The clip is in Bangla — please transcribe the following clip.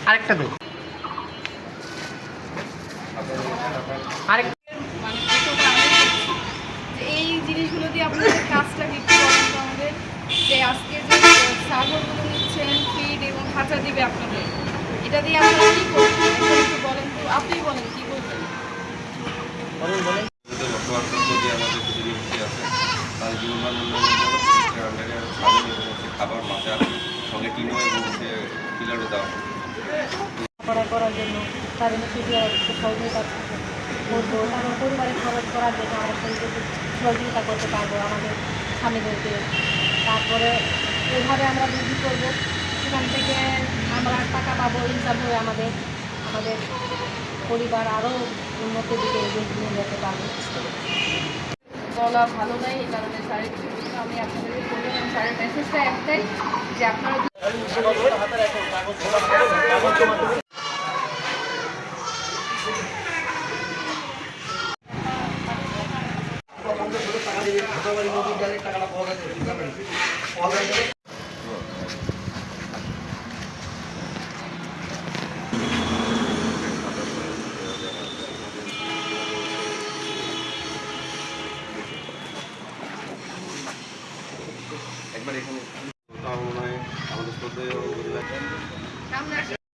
আরেকটা দে আরেক মানে কতটা আনন্দ যে এই জিনিসগুলো দিয়ে আপনাদের কাজটা একটু বলেন তো আমাদের যে আজকে যে সাগরগুলো নিচ্ছেন ফিড এবং খাঁচা দিবে আপনাদের এটা দিয়ে আপনারা কী করবেন একটু বলেন তো আপনি বলেন কী করবেন বসবাস যে আমাদের পৃথিবী আছে তার জীবনমান উন্নয়নের জন্য প্রতিষ্ঠানের আন্ডারে স্বাধীন এবং খাবার মাচার সঙ্গে টিনো এবং পিলারও দেওয়া হবে করার জন্য তাদের সহযোগিতা করবো, তারপর পরিবারের খরচ করার জন্য আমরা সহযোগিতা করতে পারবো আমাদের স্বামীদেরকে। তারপরে এইভাবে আমরা বৃদ্ধি করবো, সেখান থেকে আমরা টাকা পাবো, ইনকাম হয়ে আমাদের আমাদের পরিবার আরও উন্নতির দিকে এগিয়ে নিয়ে যেতে পারবো। বলা ভালো নয় এই কারণে স্যারের কিছু আমি আপনাদেরকে বললাম এবং স্যারের মেসেজটা একটাই যে আপনারা একবার এখানে আমাদের শ্রদ্ধেয় সামনে